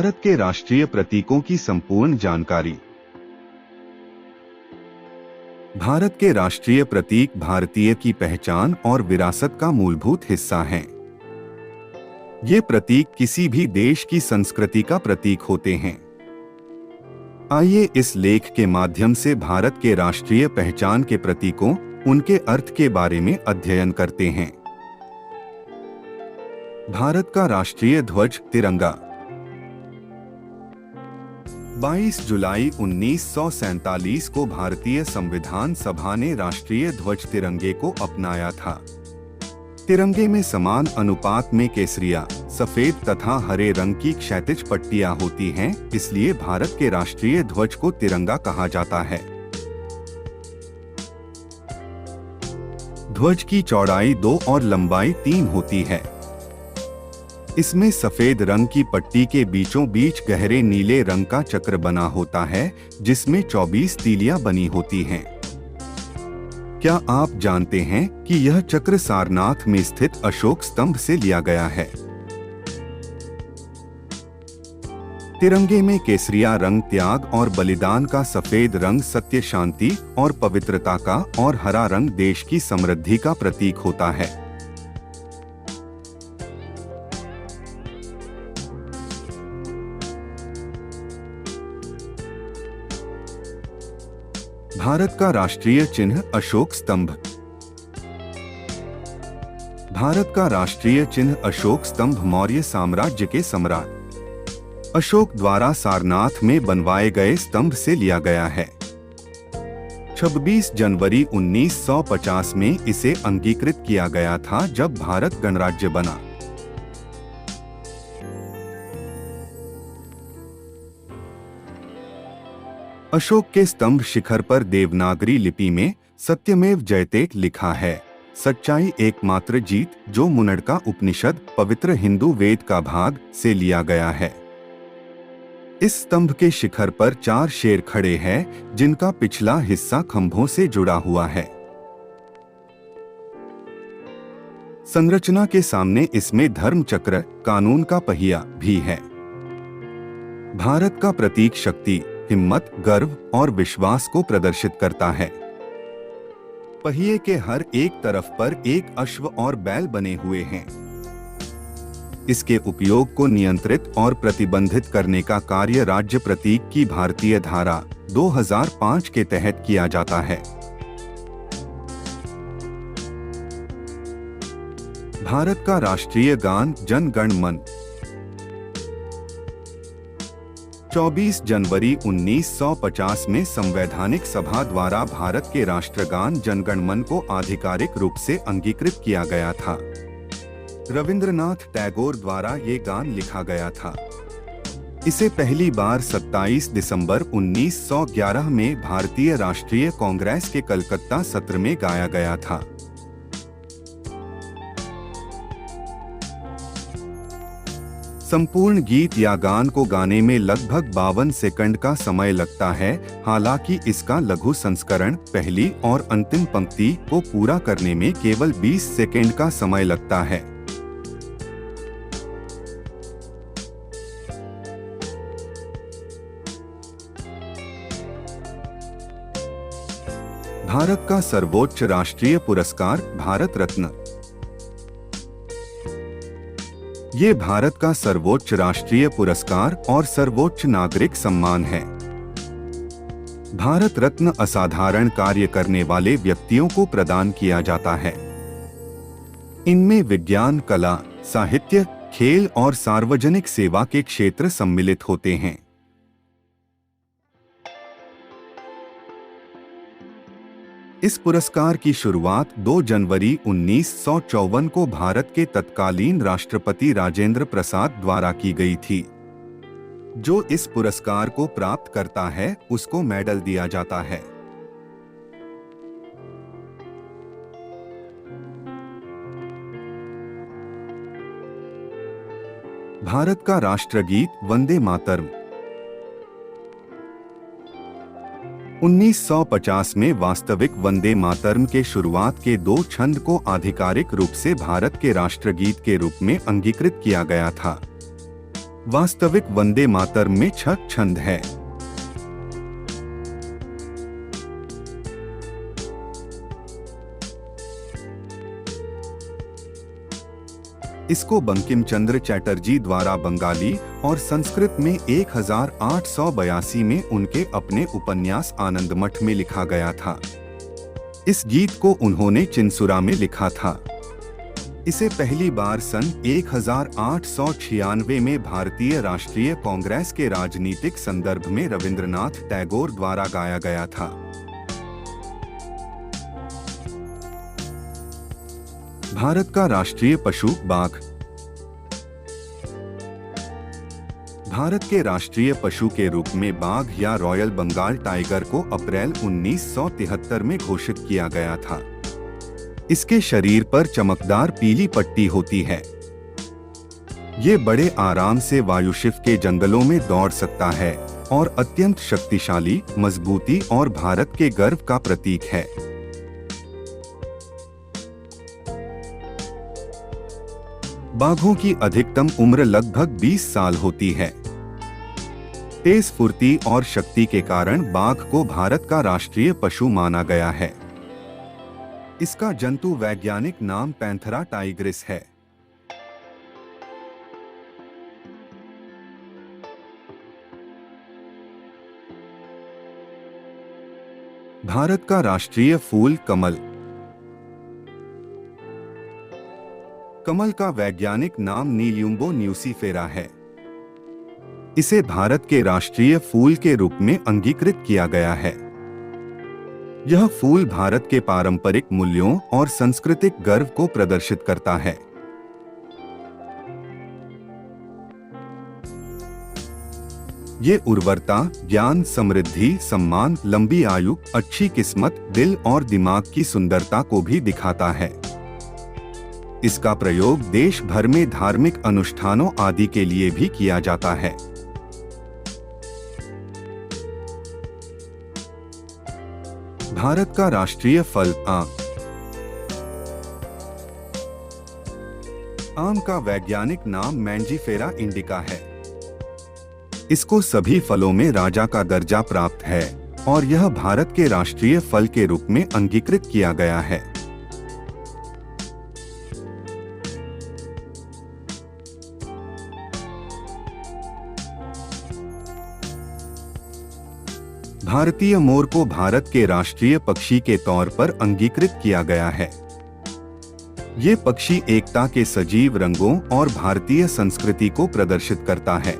भारत के राष्ट्रीय प्रतीकों की संपूर्ण जानकारी। भारत के राष्ट्रीय प्रतीक भारतीय की पहचान और विरासत का मूलभूत हिस्सा हैं। ये प्रतीक किसी भी देश की संस्कृति का प्रतीक होते हैं। आइए इस लेख के माध्यम से भारत के राष्ट्रीय पहचान के प्रतीकों, उनके अर्थ के बारे में अध्ययन करते हैं। भारत का राष्ट्रीय ध्वज तिरंगा 22 जुलाई 1947 को भारतीय संविधान सभा ने राष्ट्रीय ध्वज तिरंगे को अपनाया था। तिरंगे में समान अनुपात में केसरिया, सफेद तथा हरे रंग की क्षैतिज पट्टियां होती हैं, इसलिए भारत के राष्ट्रीय ध्वज को तिरंगा कहा जाता है। ध्वज की चौड़ाई 2 और लंबाई 3 होती है। इसमें सफेद रंग की पट्टी के बीचों बीच गहरे नीले रंग का चक्र बना होता है, जिसमें 24 तीलियां बनी होती हैं। क्या आप जानते हैं कि यह चक्र सारनाथ में स्थित अशोक स्तंभ से लिया गया है? तिरंगे में केसरिया रंग त्याग और बलिदान का, सफेद रंग सत्य, शांति और पवित्रता का और हरा रंग देश की समृद्धि का प्रतीक होता है। भारत का राष्ट्रीय चिन्ह अशोक स्तंभ। भारत का राष्ट्रीय चिन्ह अशोक स्तंभ मौर्य साम्राज्य के सम्राट अशोक द्वारा सारनाथ में बनवाए गए स्तंभ से लिया गया है। 26 जनवरी 1950 में इसे अंगीकृत किया गया था, जब भारत गणराज्य बना। अशोक के स्तंभ शिखर पर देवनागरी लिपि में सत्यमेव जयते लिखा है, सच्चाई एकमात्र जीत, जो मुंडका उपनिषद, पवित्र हिंदू वेद का भाग से लिया गया है। इस स्तंभ के शिखर पर 4 शेर खड़े हैं, जिनका पिछला हिस्सा खंभों से जुड़ा हुआ है। संरचना के सामने इसमें धर्म चक्र, कानून का पहिया भी है। भारत का प्रतीक शक्ति, हिम्मत, गर्व और विश्वास को प्रदर्शित करता है। पहिए के हर एक तरफ पर एक अश्व और बैल बने हुए हैं। इसके उपयोग को नियंत्रित और प्रतिबंधित करने का कार्य राज्य प्रतीक की भारतीय धारा 2005 के तहत किया जाता है। भारत का राष्ट्रीय गान जन गण मन 24 जनवरी 1950 में संवैधानिक सभा द्वारा भारत के राष्ट्रगान जन गण मन को आधिकारिक रूप से अंगीकृत किया गया था। रविंद्रनाथ टैगोर द्वारा ये गान लिखा गया था। इसे पहली बार 27 दिसंबर 1911 में भारतीय राष्ट्रीय कांग्रेस के कलकत्ता सत्र में गाया गया था। संपूर्ण गीत या गान को गाने में लगभग 52 सेकंड का समय लगता है, हालांकि इसका लघु संस्करण पहली और अंतिम पंक्ति को पूरा करने में केवल 20 सेकंड का समय लगता है। भारत का सर्वोच्च राष्ट्रीय पुरस्कार भारत रत्न। ये भारत का सर्वोच्च राष्ट्रीय पुरस्कार और सर्वोच्च नागरिक सम्मान है। भारत रत्न असाधारण कार्य करने वाले व्यक्तियों को प्रदान किया जाता है। इनमें विज्ञान, कला, साहित्य, खेल और सार्वजनिक सेवा के क्षेत्र सम्मिलित होते हैं। इस पुरस्कार की शुरुआत 2 जनवरी 1954 को भारत के तत्कालीन राष्ट्रपति राजेंद्र प्रसाद द्वारा की गई थी। जो इस पुरस्कार को प्राप्त करता है, उसको मेडल दिया जाता है। भारत का राष्ट्रगीत वंदे मातरम 1950 में वास्तविक वंदे मातरम के शुरुआत के 2 छंद को आधिकारिक रूप से भारत के राष्ट्रगीत के रूप में अंगीकृत किया गया था। वास्तविक वंदे मातरम में 6 छंद है। इसको बंकिम चंद्र चटर्जी द्वारा बंगाली और संस्कृत में 1882 में उनके अपने उपन्यास आनंदमठ में लिखा गया था। इस गीत को उन्होंने चिंसुरा में लिखा था। इसे पहली बार सन 1896 में भारतीय राष्ट्रीय कांग्रेस के राजनीतिक संदर्भ में रविंद्रनाथ टैगोर द्वारा गाया गया था। भारत का राष्ट्रीय पशु बाघ। भारत के राष्ट्रीय पशु के रूप में बाघ या रॉयल बंगाल टाइगर को अप्रैल 1973 में घोषित किया गया था। इसके शरीर पर चमकदार पीली पट्टी होती है। ये बड़े आराम से वायुशिफ्ट के जंगलों में दौड़ सकता है और अत्यंत शक्तिशाली, मजबूती और भारत के गर्व का प्रतीक है। बाघों की अधिकतम उम्र लगभग 20 साल होती है। तेज फुर्ती और शक्ति के कारण बाघ को भारत का राष्ट्रीय पशु माना गया है। इसका जंतु वैज्ञानिक नाम पैंथेरा टाइग्रिस है। भारत का राष्ट्रीय फूल कमल। कमल का वैज्ञानिक नाम नीलियुम्बो न्यूसीफेरा है। इसे भारत के राष्ट्रीय फूल के रूप में अंगीकृत किया गया है। यह फूल भारत के पारंपरिक मूल्यों और सांस्कृतिक गर्व को प्रदर्शित करता है। ये उर्वरता, ज्ञान, समृद्धि, सम्मान, लंबी आयु, अच्छी किस्मत, दिल और दिमाग की सुंदरता को भी दिखाता है। इसका प्रयोग देश भर में धार्मिक अनुष्ठानों आदि के लिए भी किया जाता है। भारत का राष्ट्रीय फल आम। आम का वैज्ञानिक नाम मैंजीफेरा इंडिका है। इसको सभी फलों में राजा का दर्जा प्राप्त है और यह भारत के राष्ट्रीय फल के रूप में अंगीकृत किया गया है। भारतीय मोर को भारत के राष्ट्रीय पक्षी के तौर पर अंगीकृत किया गया है। ये पक्षी एकता के सजीव रंगों और भारतीय संस्कृति को प्रदर्शित करता है।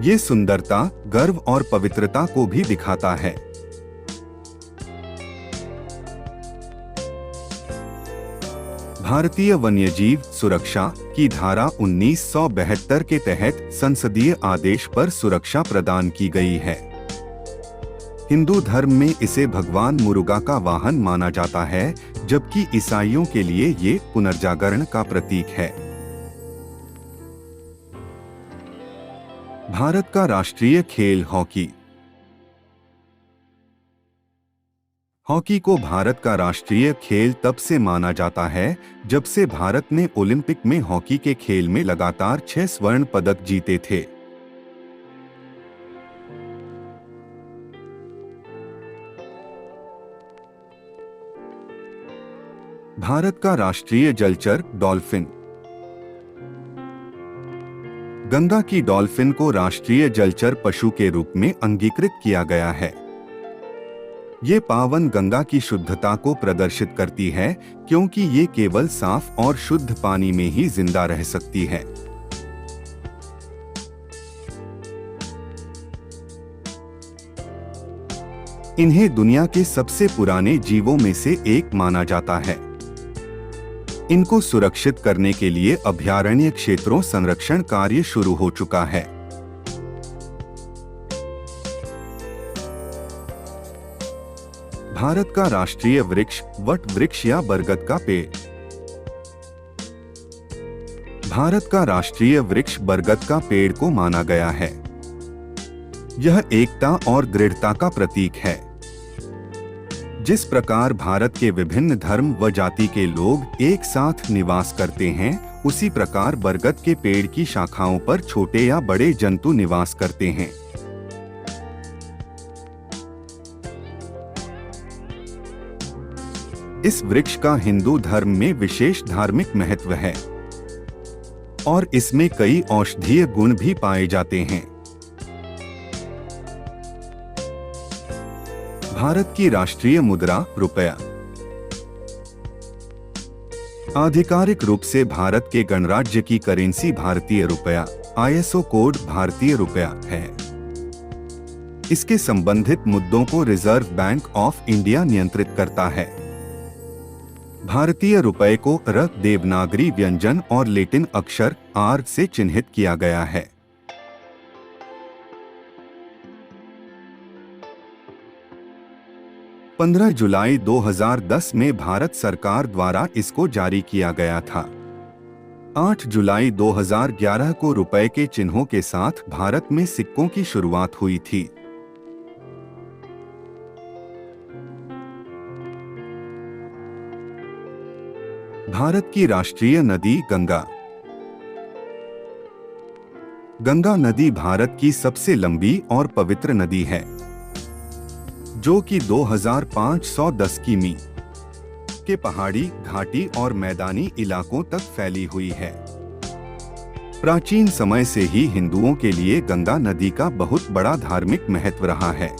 ये सुंदरता, गर्व और पवित्रता को भी दिखाता है। भारतीय वन्यजीव सुरक्षा की धारा 1972 के तहत संसदीय आदेश पर सुरक्षा प्रदान की गई है। हिंदू धर्म में इसे भगवान मुरुगा का वाहन माना जाता है, जबकि ईसाइयों के लिए ये पुनर्जागरण का प्रतीक है। भारत का राष्ट्रीय खेल हॉकी। हॉकी को भारत का राष्ट्रीय खेल तब से माना जाता है जब से भारत ने ओलंपिक में हॉकी के खेल में लगातार 6 स्वर्ण पदक जीते थे। भारत का राष्ट्रीय जलचर डॉल्फिन। गंगा की डॉल्फिन को राष्ट्रीय जलचर पशु के रूप में अंगीकृत किया गया है। ये पावन गंगा की शुद्धता को प्रदर्शित करती है, क्योंकि ये केवल साफ और शुद्ध पानी में ही जिंदा रह सकती है। इन्हें दुनिया के सबसे पुराने जीवों में से एक माना जाता है। इनको सुरक्षित करने के लिए अभयारण्य क्षेत्रों संरक्षण कार्य शुरू हो चुका है। भारत का राष्ट्रीय वृक्ष वट वृक्ष या बरगद का पेड़। भारत का राष्ट्रीय वृक्ष बरगद का पेड़ को माना गया है। यह एकता और दृढ़ता का प्रतीक है। जिस प्रकार भारत के विभिन्न धर्म व जाति के लोग एक साथ निवास करते हैं, उसी प्रकार बरगद के पेड़ की शाखाओं पर छोटे या बड़े जंतु निवास करते हैं। इस वृक्ष का हिंदू धर्म में विशेष धार्मिक महत्व है और इसमें कई औषधीय गुण भी पाए जाते हैं। भारत की राष्ट्रीय मुद्रा रुपया। आधिकारिक रूप से भारत के गणराज्य की करेंसी भारतीय रुपया, ISO कोड भारतीय रुपया है। इसके संबंधित मुद्दों को रिजर्व बैंक ऑफ इंडिया नियंत्रित करता है। भारतीय रुपये को र देवनागरी व्यंजन और लैटिन अक्षर R से चिन्हित किया गया है। पंद्रह जुलाई 2010 में भारत सरकार द्वारा इसको जारी किया गया था। 8 जुलाई 2011 को रुपए के चिन्हों के साथ भारत में सिक्कों की शुरुआत हुई थी। भारत की राष्ट्रीय नदी गंगा। गंगा नदी भारत की सबसे लंबी और पवित्र नदी है, जो कि 2510 किमी के पहाड़ी, घाटी और मैदानी इलाकों तक फैली हुई है। प्राचीन समय से ही हिंदुओं के लिए गंगा नदी का बहुत बड़ा धार्मिक महत्व रहा है।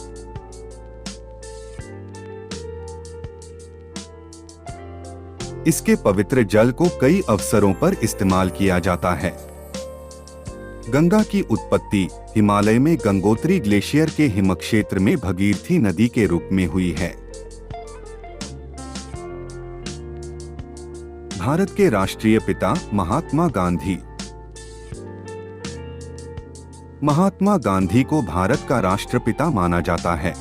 इसके पवित्र जल को कई अवसरों पर इस्तेमाल किया जाता है। गंगा की उत्पत्ति हिमालय में गंगोत्री ग्लेशियर के हिमक्षेत्र में भगीरथी नदी के रूप में हुई है। भारत के राष्ट्रीय पिता महात्मा गांधी। महात्मा गांधी को भारत का राष्ट्रपिता माना जाता है।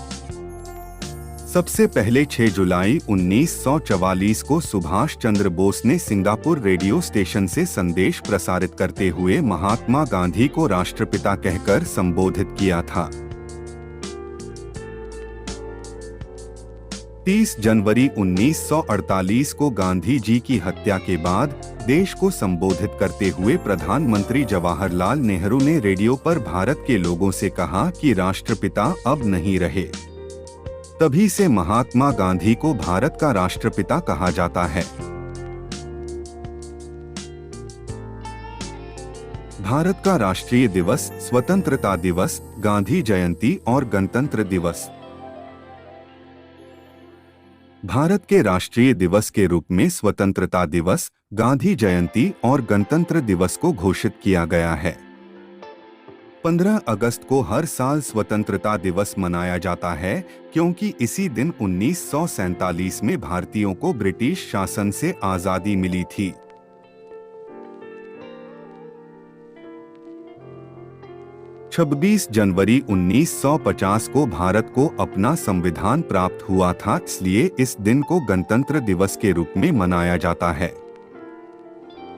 सबसे पहले 6 जुलाई 1944 को सुभाष चंद्र बोस ने सिंगापुर रेडियो स्टेशन से संदेश प्रसारित करते हुए महात्मा गांधी को राष्ट्रपिता कहकर संबोधित किया था। 30 जनवरी 1948 को गांधी जी की हत्या के बाद देश को संबोधित करते हुए प्रधानमंत्री जवाहरलाल नेहरू ने रेडियो पर भारत के लोगों से कहा कि राष्ट्रपिता अब नहीं रहे। तभी से महात्मा गांधी को भारत का राष्ट्रपिता कहा जाता है। भारत का राष्ट्रीय दिवस स्वतंत्रता दिवस, गांधी जयंती और गणतंत्र दिवस। भारत के राष्ट्रीय दिवस के रूप में स्वतंत्रता दिवस, गांधी जयंती और गणतंत्र दिवस को घोषित किया गया है। 15 अगस्त को हर साल स्वतंत्रता दिवस मनाया जाता है क्योंकि इसी दिन 1947 में भारतीयों को ब्रिटिश शासन से आजादी मिली थी। छब्बीस जनवरी 1950 को भारत को अपना संविधान प्राप्त हुआ था, इसलिए इस दिन को गणतंत्र दिवस के रूप में मनाया जाता है।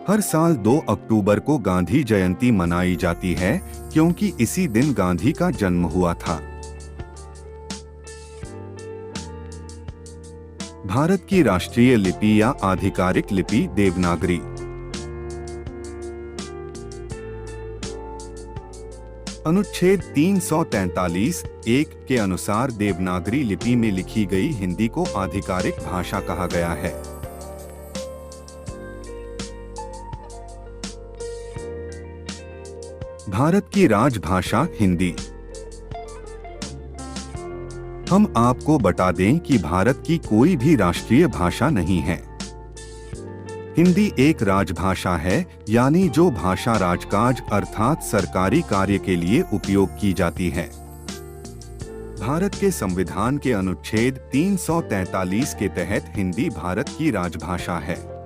हर साल 2 अक्टूबर को गांधी जयंती मनाई जाती है क्योंकि इसी दिन गांधी का जन्म हुआ था। भारत की राष्ट्रीय लिपि या आधिकारिक लिपि देवनागरी। अनुच्छेद 343(1) के अनुसार देवनागरी लिपि में लिखी गई हिंदी को आधिकारिक भाषा कहा गया है। भारत की राजभाषा हिंदी। हम आपको बता दें कि भारत की कोई भी राष्ट्रीय भाषा नहीं है। हिंदी एक राजभाषा है, यानी जो भाषा राजकाज अर्थात सरकारी कार्य के लिए उपयोग की जाती है। भारत के संविधान के अनुच्छेद 343 के तहत हिंदी भारत की राजभाषा है।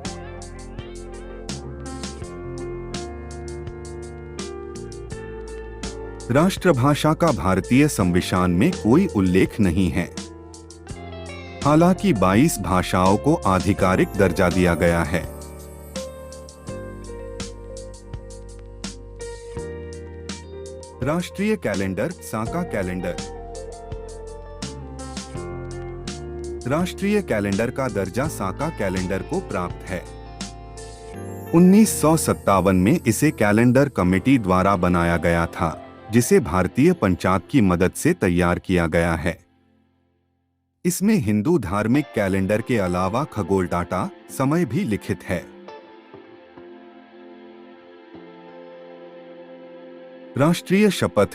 राष्ट्रभाषा का भारतीय संविधान में कोई उल्लेख नहीं है। हालांकि 22 भाषाओं को आधिकारिक दर्जा दिया गया है। राष्ट्रीय कैलेंडर साका कैलेंडर। राष्ट्रीय कैलेंडर का दर्जा साका कैलेंडर को प्राप्त है। 1957 में इसे कैलेंडर कमेटी द्वारा बनाया गया था, जिसे भारतीय पंचांग की मदद से तैयार किया गया है। इसमें हिंदू धार्मिक कैलेंडर के अलावा खगोल डाटा, समय भी लिखित है। राष्ट्रीय शपथ।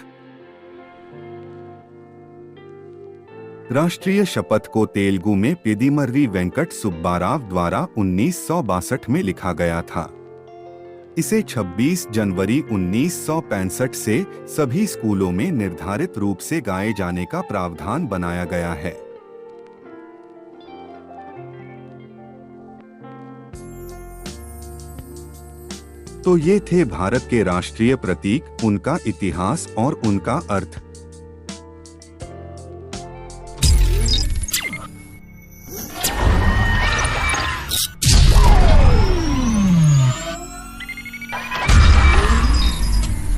राष्ट्रीय शपथ को तेलुगु में पेदिमर्री वेंकट सुब्बाराव द्वारा 1962 में लिखा गया था। इसे 26 जनवरी 1965 से सभी स्कूलों में निर्धारित रूप से गाए जाने का प्रावधान बनाया गया है। तो ये थे भारत के राष्ट्रीय प्रतीक, उनका इतिहास और उनका अर्थ।